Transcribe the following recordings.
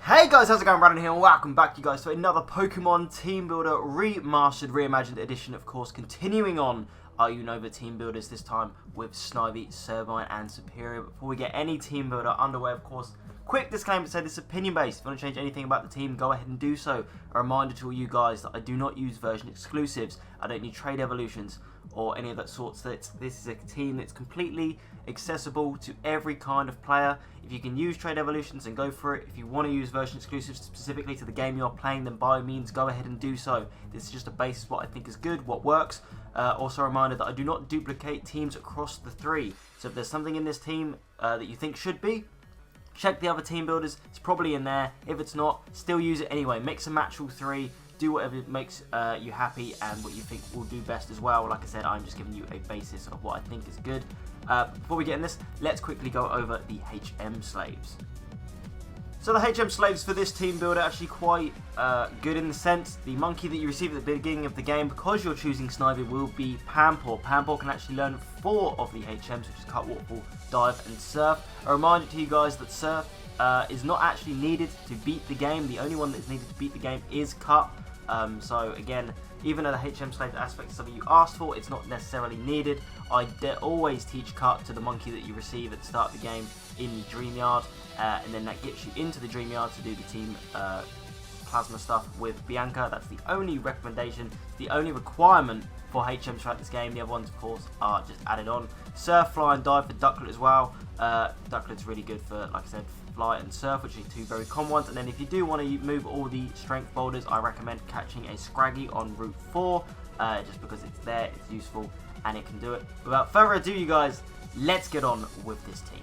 Hey guys, how's it going? Brandon here, and welcome back you guys to another Pokemon Team Builder Remastered, Reimagined edition, of course, continuing on our Unova Team Builders, this time with Snivy, Serperior and Serperior. Before we get any Team Builder underway, of course, quick disclaimer to say this is opinion based. If you want to change anything about the team, go ahead and do so. A reminder to all you guys that I do not use version exclusives, I don't need trade evolutions or any of that sorts. That this is a team that's completely accessible to every kind of player. If you can use trade evolutions, then go for it. If you want to use version exclusives specifically to the game you're playing, then by all means go ahead and do so. This is just a basis what I think is good, what works. Also a reminder that I do not duplicate teams across the three. So if there's something in this team that you think should be, check the other team builders. It's probably in there. If it's not, still use it anyway. Mix and match all three. Do whatever makes you happy and what you think will do best as well. Like I said, I'm just giving you a basis of what I think is good. Before we get in this, let's quickly go over the HM slaves. So the HM slaves for this team builder are actually quite good in the sense the monkey that you receive at the beginning of the game, because you're choosing Snivy, will be Pampor. Pampor can actually learn 4 of the HMs, which is Cut, Waterfall, Dive and Surf. A reminder to you guys that Surf is not actually needed to beat the game. The only one that is needed to beat the game is Cut. So again, even though the HM slave aspect is something you asked for, it's not necessarily needed. I always teach Cut to the monkey that you receive at the start of the game in the Dream Yard, and then that gets you into the Dream Yard to do the team plasma stuff with Bianca. That's the only recommendation, the only requirement for HM throughout this game. The other ones, of course, are just added on. Surf, Fly and Dive for Ducklet as well. Ducklet's really good for, like I said, Fly and Surf, which are two very common ones. And then if you do want to move all the strength boulders, I recommend catching a Scraggy on Route 4, just because it's there, it's useful, and it can do it. Without further ado, you guys, let's get on with this team.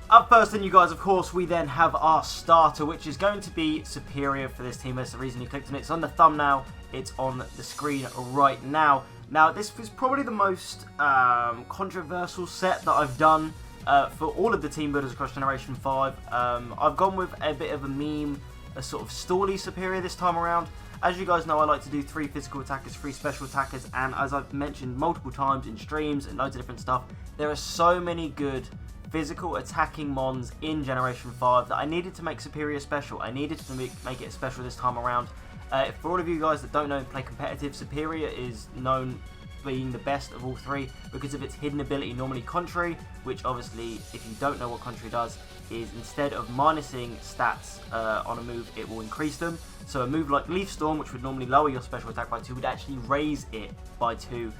Up first then, you guys, of course, we then have our starter, which is going to be Serperior for this team. That's the reason you clicked on it. It's on the thumbnail, it's on the screen right now. Now, this is probably the most controversial set that I've done for all of the team builders across Generation 5. I've gone with a bit of a meme, a sort of stally Serperior this time around. As you guys know, I like to do 3 physical attackers, 3 special attackers, and as I've mentioned multiple times in streams and loads of different stuff, there are so many good physical attacking mons in Generation 5 that I needed to make Serperior special. I needed to make it special this time around. For all of you guys that don't know and play competitive, Serperior is known being the best of all 3 because of its hidden ability, normally Contrary, which obviously, if you don't know what Contrary does, is instead of minusing stats on a move, it will increase them. So a move like Leaf Storm, which would normally lower your special attack by 2, would actually raise it by 2,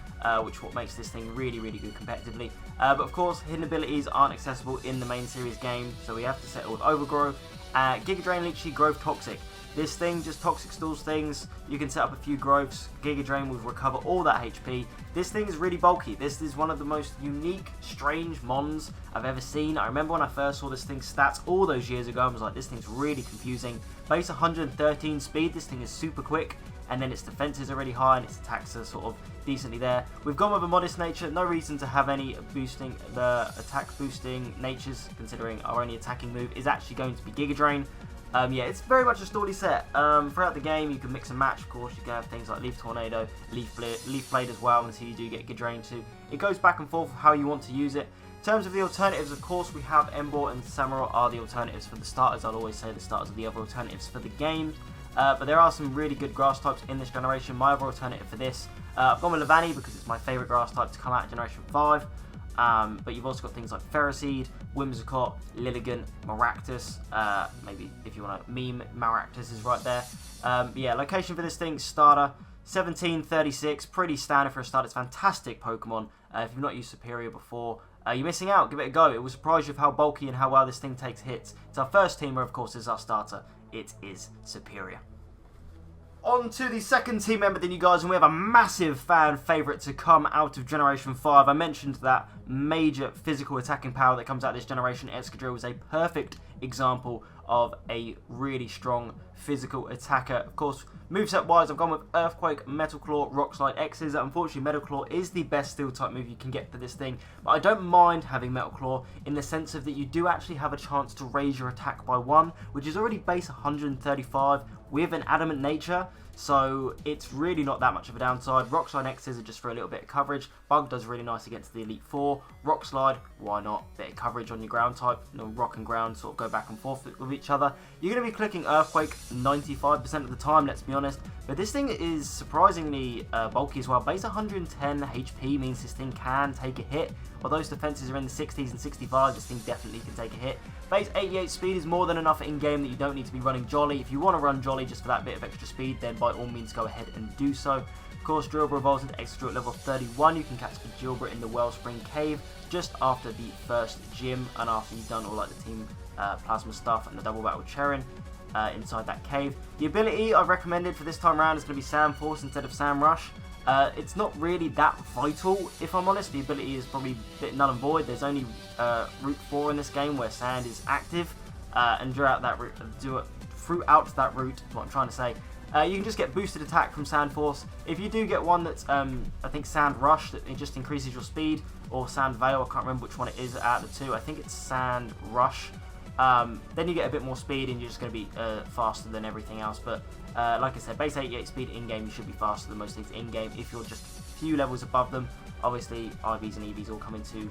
which what makes this thing really, really good competitively. But of course, hidden abilities aren't accessible in the main series game, so we have to settle with Overgrow. Giga Drain, Leechy, Growth, Toxic. This thing just Toxic stalls things. You can set up a few growths. Giga Drain will recover all that HP. This thing is really bulky. This is one of the most unique, strange mons I've ever seen. I remember when I first saw this thing's stats all those years ago, I was like, this thing's really confusing. Base 113 speed, this thing is super quick, and then its defenses are really high and its attacks are sort of decently there. We've gone with a modest nature, no reason to have any boosting, the attack boosting natures, considering our only attacking move is actually going to be Giga Drain. Yeah, it's very much a stally set. Throughout the game, you can mix and match. Of course, you can have things like Leaf Tornado, Leaf Blade as well, until you do get Giga Drain too. It goes back and forth how you want to use it. In terms of the alternatives, of course, we have Emboar and Samurott are the alternatives for the starters. I'll always say the starters are the other alternatives for the game. But there are some really good grass types in this generation. My other alternative for this, I've gone with Levani because it's my favourite grass type to come out in Generation 5. But you've also got things like Ferroseed, Whimsicott, Lilligant, Maractus. Maybe if you want to meme, Maractus is right there. Yeah, location for this thing, starter, 1736, pretty standard for a starter. It's fantastic Pokemon. If you've not used Serperior before, you're missing out. Give it a go. It will surprise you with how bulky and how well this thing takes hits. It's our first teamer, of course, is our starter. It is Serperior. On to the second team member then, you guys, and we have a massive fan favourite to come out of Generation 5. I mentioned that major physical attacking power that comes out of this generation. Excadrill is a perfect example of a really strong physical attacker. Of course, moveset wise, I've gone with Earthquake, Metal Claw, Rock Slide, X's. Unfortunately, Metal Claw is the best steel type move you can get for this thing, but I don't mind having Metal Claw in the sense of that you do actually have a chance to raise your attack by 1, which is already base 135 with an adamant nature. so it's really not that much of a downside. Rock Slide X's are just for a little bit of coverage. Bug does really nice against the Elite Four. Rock Slide, why not? Bit of coverage on your ground type. Rock and ground sort of go back and forth with each other. You're going to be clicking Earthquake 95% of the time, let's be honest. But this thing is surprisingly bulky as well. Base 110 HP means this thing can take a hit. Although those defenses are in the 60s and 65, this thing definitely can take a hit. Base 88 speed is more than enough in-game that you don't need to be running Jolly. If you want to run Jolly just for that bit of extra speed, then by all means go ahead and do so. Of course, Drillbur evolves into Extra Drill at level 31. You can catch the Drillbur in the Wellspring Cave just after the first gym and after you've done all like the Team Plasma stuff and the Double Battle Cherin inside that cave. The ability I've recommended for this time around is going to be Sand Force instead of Sand Rush. It's not really that vital, if I'm honest. The ability is probably a bit null and void. There's only Route 4 in this game where Sand is active, and throughout that route, is what I'm trying to say, you can just get boosted attack from Sand Force. If you do get one that's, I think Sand Rush, that it just increases your speed, or Sand Veil, I can't remember which one it is out of the two. I think it's Sand Rush. Then you get a bit more speed and you're just going to be faster than everything else. But like I said, base 88 speed in-game, you should be faster than most things in-game if you're just a few levels above them. Obviously, IVs and EVs all come into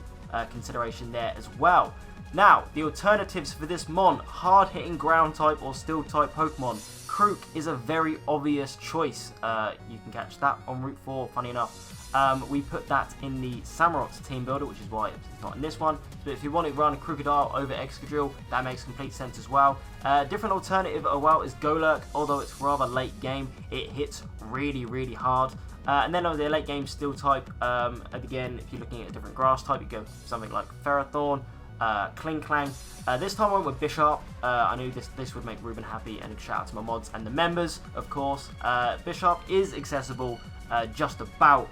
consideration there as well. Now, the alternatives for this mon, hard-hitting ground type or steel type Pokemon. Krook is a very obvious choice. You can catch that on Route 4, funny enough. We put that in the Samurot's team builder, which is why it's not in this one. But if you want to run Crocodile over Excadrill, that makes complete sense as well. Different alternative as well is Golurk, although it's rather late game. It hits really, really hard. And then on the late game Steel type, again, if you're looking at a different grass type, you go something like Ferrothorn, Klinklang. This time I went with Bishop. I knew this would make Ruben happy, and shout out to my mods and the members, of course. Bishop is accessible just about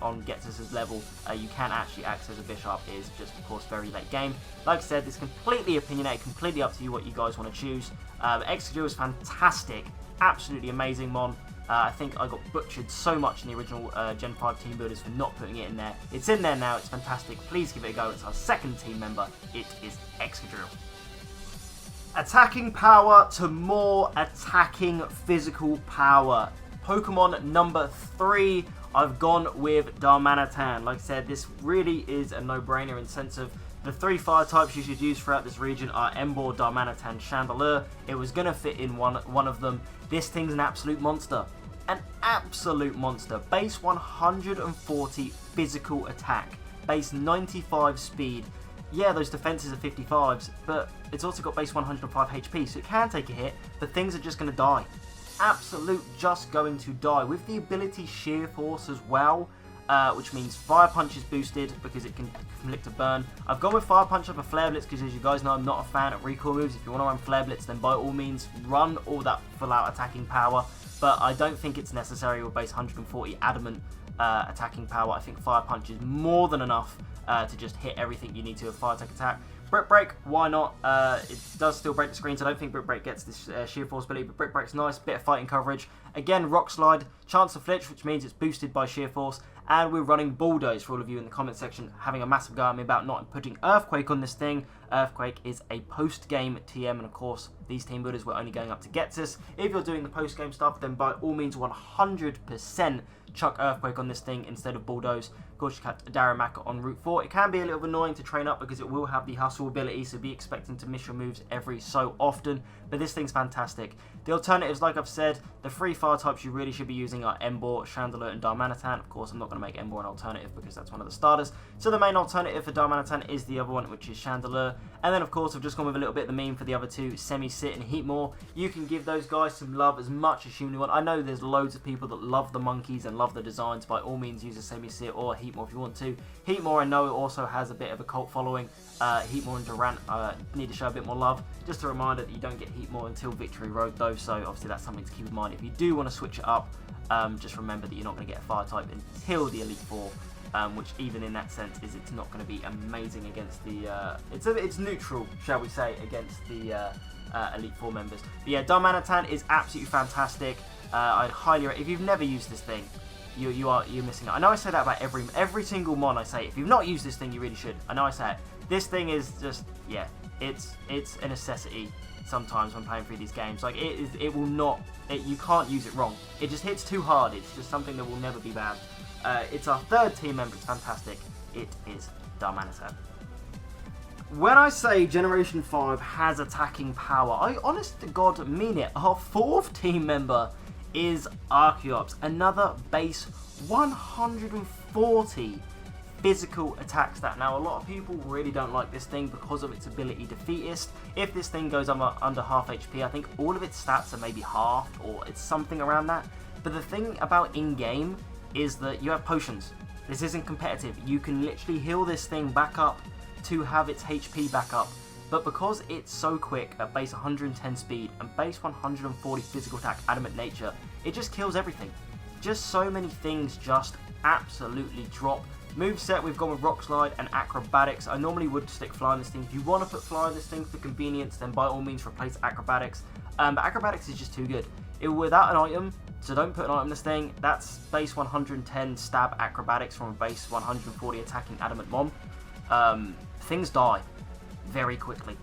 on Ghetsis' level. You can actually access a Bishop, is just of course very late game. Like I said, it's completely opinionated, completely up to you what you guys want to choose. Excadrill is fantastic, absolutely amazing mon. I think I got butchered so much in the original Gen 5 team builders for not putting it in there. It's in there now, it's fantastic. Please give it a go. It's our second team member. It is Excadrill. Attacking power to more attacking physical power. Pokemon number 3, I've gone with Darmanitan. Like I said, this really is a no-brainer in the sense of the 3 fire types you should use throughout this region are Emboar, Darmanitan, Chandelure. It was going to fit in one of them. This thing's an absolute monster. An absolute monster. Base 140 physical attack. Base 95 speed. Yeah, those defenses are 55s, but it's also got base 105 HP, so it can take a hit, but things are just going to die. Absolute just going to die. With the ability Sheer Force as well, which means Fire Punch is boosted because it can inflict a burn. I've gone with Fire Punch over Flare Blitz because, as you guys know, I'm not a fan of recoil moves. If you want to run Flare Blitz, then by all means run all that full-out attacking power, but I don't think it's necessary with base 140 adamant attacking power. I think Fire Punch is more than enough to just hit everything you need to with Fire Tech attack. Brick Break, why not? It does still break the screen, so I don't think Brick Break gets this Sheer Force ability, but Brick Break's nice, bit of fighting coverage. Again, Rock Slide, Chance of Flitch, which means it's boosted by Sheer Force, and we're running Bulldoze for all of you in the comment section, having a massive go at me about not putting Earthquake on this thing. Earthquake is a post-game TM, and of course, these team builders were only going up to Ghetsis. If you're doing the post-game stuff, then by all means, 100% chuck Earthquake on this thing instead of Bulldoze. Of course, you catch Darumaka on Route 4. It can be a little bit annoying to train up because it will have the Hustle ability, so be expecting to miss your moves every so often, but this thing's fantastic. The alternatives, like I've said, the 3 fire types you really should be using are Emboar, Chandelure, and Darmanitan. Of course, I'm not going to make Emboar an alternative because that's one of the starters. So the main alternative for Darmanitan is the other one, which is Chandelure. And then, of course, I've just gone with a little bit of the meme for the other two, Semi-Sit and Heatmore. You can give those guys some love as much as you want. I know there's loads of people that love the monkeys and love the designs. By all means, use a Semi-Sit or a Heatmore if you want to. Heatmore, I know, also has a bit of a cult following. Heatmore and Durant need to show a bit more love. Just a reminder that you don't get Heatmore until Victory Road, though, so obviously that's something to keep in mind. If you do want to switch it up, just remember that you're not going to get a fire type until the Elite Four, which even in that sense is it's not going to be amazing against the... it's neutral, shall we say, against the Elite Four members. But yeah, Darmanitan is absolutely fantastic. I'd highly... If you've never used this thing, you're missing out. I know I say that about every single mon I say. If you've not used this thing, you really should. I know I say it. This thing is just, yeah, it's a necessity sometimes when playing through these games. Like, it will not, you can't use it wrong. It just hits too hard. It's just something that will never be bad. It's our third team member. It's fantastic. It is Darmanitan. When I say Generation 5 has attacking power, I honest to God mean it. Our fourth team member is Archeops, another base 140 physical attack stat. Now, a lot of people really don't like this thing because of its ability Defeatist. If this thing goes under half HP, I think all of its stats are maybe halved, or it's something around that. But the thing about in-game is that you have potions. This isn't competitive. You can literally heal this thing back up to have its HP back up. But because it's so quick at base 110 speed and base 140 physical attack adamant nature, it just kills everything. Just so many things just absolutely drop. Moveset, we've gone with Rock Slide and Acrobatics. I normally would stick Fly on this thing. If you want to put Fly on this thing for convenience, then by all means replace Acrobatics. But Acrobatics is just too good. Without an item, so don't put an item on this thing. That's base 110 stab Acrobatics from a base 140 attacking Adamant Mom. Things die very quickly,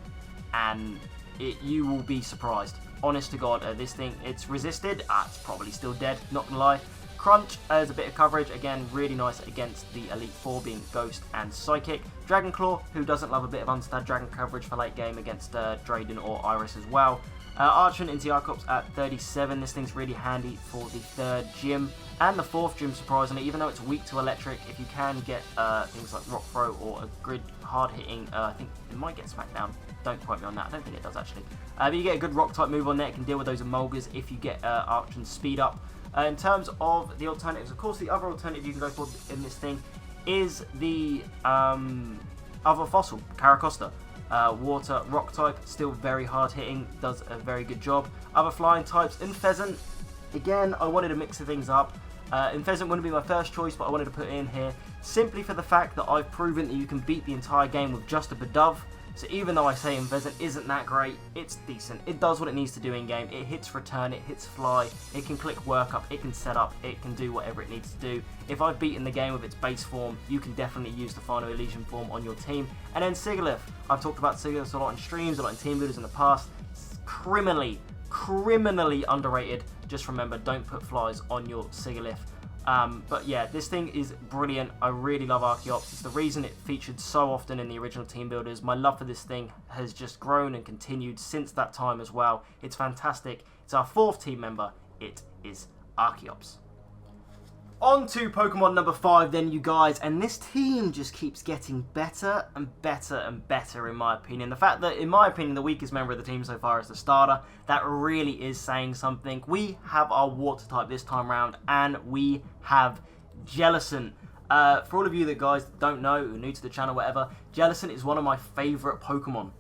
and you will be surprised. Honest to God, this thing, it's resisted. It's probably still dead, not gonna lie. Crunch as a bit of coverage, again, really nice against the Elite Four being Ghost and Psychic. Dragon Claw, who doesn't love a bit of unstad dragon coverage for late game against Drayden or Iris as well. Archon into Archeops at 37. This thing's really handy for the third gym and the fourth gym, surprisingly, even though it's weak to electric. If you can get things like Rock Throw or a grid hard hitting, I think it might get smacked down. Don't quote me on that. I don't think it does actually. But you get a good rock type move on there. It can deal with those Emolgas if you get Archon's speed up. In terms of the alternatives, of course, the other alternative you can go for in this thing is the other fossil, Caracosta. Water, rock type, still very hard hitting, does a very good job. Other flying types, in Pheasant, again, I wanted to mix the things up. In Pheasant wouldn't be my first choice, but I wanted to put it in here simply for the fact that I've proven that you can beat the entire game with just a Bedove. So even though I say in Pheasant isn't that great, it's decent. It does what it needs to do in game. It hits return, it hits fly, it can click work up, it can set up, it can do whatever it needs to do. If I've beaten the game with its base form, you can definitely use the Final Elysian form on your team. And then Sigilyph. I've talked about Sigilyph a lot in streams, a lot in team builders in the past. It's criminally underrated. Just remember, don't put flies on your Sigilyph. But yeah, this thing is brilliant. I really love Archeops. It's the reason it featured so often in the original team builders. My love for this thing has just grown and continued since that time as well. It's fantastic. It's our fourth team member. It is Archeops. On to Pokemon number 5 then, you guys, and this team just keeps getting better and better and better in my opinion. The fact that, in my opinion, the weakest member of the team so far is the starter, that really is saying something. We have our water type this time round, and we have Jellicent. For all of you that guys don't know, who are new to the channel, whatever, Jellicent is one of my favourite Pokemon.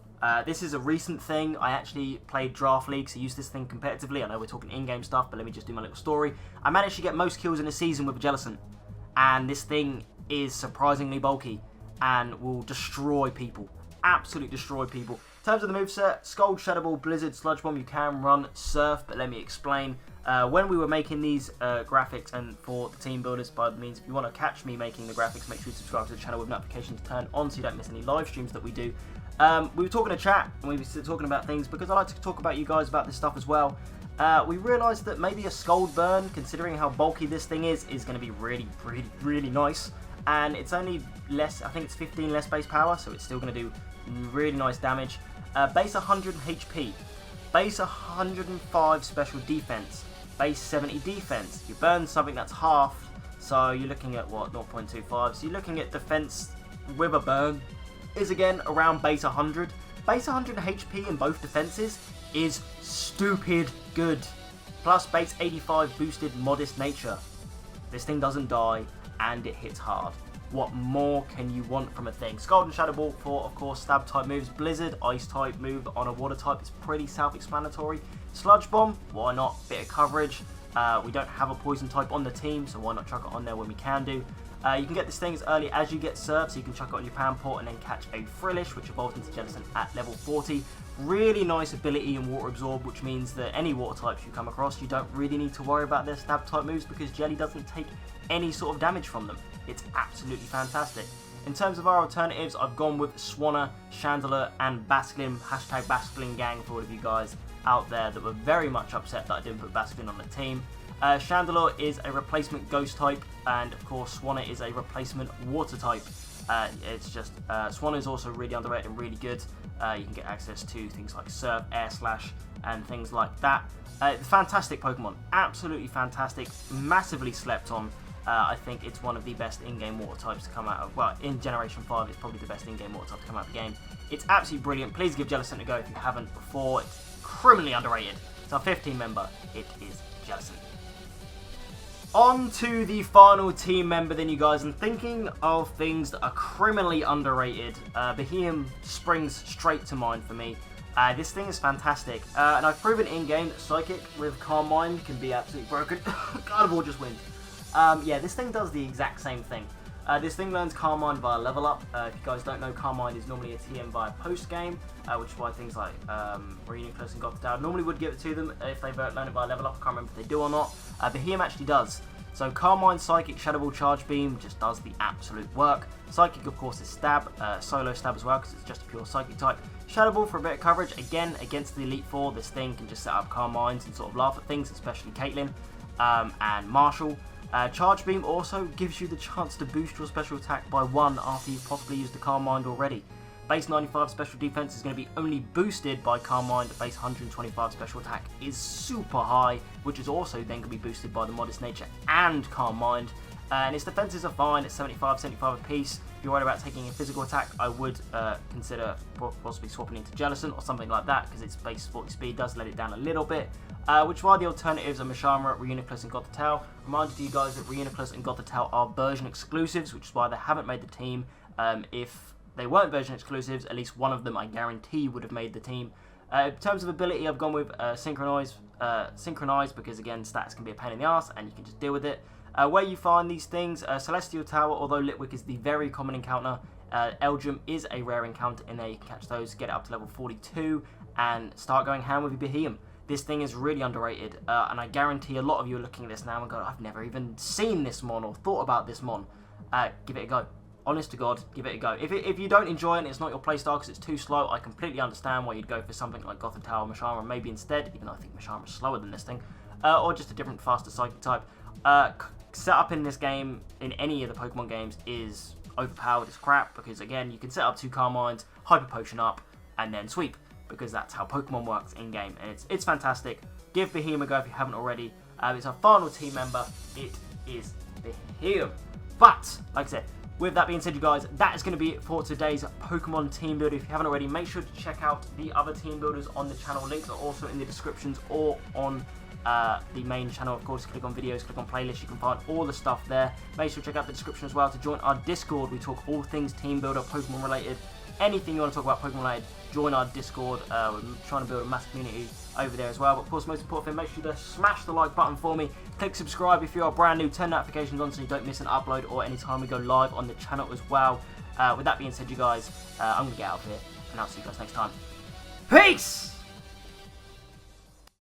This is a recent thing. I actually played Draft League, so used this thing competitively. I know we're talking in-game stuff, but let me just do my little story. I managed to get most kills in a season with Jellicent, and this thing is surprisingly bulky and will destroy people. Absolutely destroy people. In terms of the moveset, Scald, Shadow Ball, Blizzard, Sludge Bomb, you can run Surf, but let me explain. When we were making these graphics, and for the team builders, by the means, if you want to catch me making the graphics, make sure you subscribe to the channel with notifications turned on so you don't miss any live streams that we do. We were talking in chat, and we were talking about things, because I like to talk about you guys about this stuff as well. We realised that maybe a Scald Burn, considering how bulky this thing is going to be really nice. And it's only less, I think it's 15 less base power, so it's still going to do really nice damage. Base 100 HP, base 105 special defense, base 70 defense. You burn something that's half, so you're looking at what, 0.25. So you're looking at defense with a burn is again around base 100. Base 100 HP in both defenses is stupid good. Plus base 85 boosted modest nature. This thing doesn't die and it hits hard. What more can you want from a thing? Scald and Shadow Ball for, of course, stab type moves. Blizzard, ice type move on a water type. It's pretty self-explanatory. Sludge Bomb, why not? Bit of coverage. We don't have a poison type on the team, so why not chuck it on there when we can do. You can get this thing as early as you get Surf, so you can chuck it on your Panport and then catch a Frillish, which evolves into Jellicent at level 40. Really nice ability in Water Absorb, which means that any water types you come across, you don't really need to worry about their stab type moves because Jelly doesn't take any sort of damage from them. It's absolutely fantastic. In terms of our alternatives, I've gone with Swanna, Chandler, and Basculin. Hashtag Basculin gang for all of you guys out there that were very much upset that I didn't put Basculin on the team. Chandler is a replacement ghost type, and of course Swanna is a replacement water type. It's just Swanna is also really underrated and really good. You can get access to things like Surf, Air Slash, and things like that. Fantastic Pokemon, absolutely fantastic, massively slept on. I think it's one of the best in-game water types to come out of, well, in Generation 5 it's probably the best in-game water type to come out of the game. It's absolutely brilliant. Please give Jellicent a go if you haven't before. It's criminally underrated. It's our 15 member. It is Jellicent. On to the final team member then, you guys, and thinking of things that are criminally underrated, Behemoth springs straight to mind for me. This thing is fantastic, and I've proven in-game that Psychic with Calm Mind can be absolutely broken. Gardevoir just wins. Yeah, this thing does the exact same thing. This thing learns Calm Mind via level up. If you guys don't know, Calm Mind is normally a TM via post game, which is why things like Reimagined and Gothitelle normally would give it to them if they learn it via level up. I can't remember if they do or not. Behemoth actually does. So Calm Mind, Psychic, Shadow Ball, Charge Beam just does the absolute work. Psychic, of course, is Stab, Solo Stab as well because it's just a pure Psychic type. Shadow Ball for a bit of coverage. Again, against the Elite Four, this thing can just set up Calm Minds and sort of laugh at things, especially Caitlyn and Marshall. Charge Beam also gives you the chance to boost your special attack by 1 after you've possibly used the Calm Mind already. Base 95 special defense is going to be only boosted by Calm Mind. Base 125 special attack is super high, which is also then going to be boosted by the Modest Nature and Calm Mind. And its defenses are fine at 75 apiece. If you're worried about taking a physical attack, I would consider possibly swapping into Jellicent or something like that, because its base 40 speed does let it down a little bit. Which are the alternatives are Machamera, Reuniclus, and Gothitelle. Reminder to you guys that Reuniclus and Gothitelle are version exclusives, which is why they haven't made the team. If they weren't version exclusives, at least one of them I guarantee would have made the team. In terms of ability, I've gone with Synchronize, because again, stats can be a pain in the ass and you can just deal with it. Where you find these things, Celestial Tower, although Litwick is the very common encounter, Eldrum is a rare encounter in there. You can catch those, get it up to level 42, and start going ham with your Behemoth. This thing is really underrated, and I guarantee a lot of you are looking at this now and going, I've never even seen this mon or thought about this mon. Give it a go. Honest to God, give it a go. If you don't enjoy it and it's not your playstyle because it's too slow, I completely understand why you'd go for something like Gothitelle or Machamera maybe instead, even though I think Machamera is slower than this thing, or just a different, faster Psychic type. Setup in this game, in any of the Pokemon games, is overpowered as crap, because again, you can set up 2 Calm Minds, Hyper Potion up, and then sweep, because that's how Pokemon works in-game, and it's fantastic. Give Behemoth a go if you haven't already. It's our final team member. It is Behemoth. But, like I said, with that being said, you guys, that is going to be it for today's Pokemon Team Builder. If you haven't already, make sure to check out the other team builders on the channel. Links are also in the descriptions or on the main channel. Of course, click on videos, click on playlists, you can find all the stuff there. Make sure to check out the description as well to join our Discord. We talk all things team builder, Pokemon related, anything you want to talk about Pokemon related, join our Discord. We're trying to build a mass community over there as well. But of course, most important thing, make sure to smash the like button for me. Click subscribe if you are brand new, turn notifications on so you don't miss an upload or any time we go live on the channel as well. With that being said, you guys, I'm going to get out of here and I'll see you guys next time. Peace!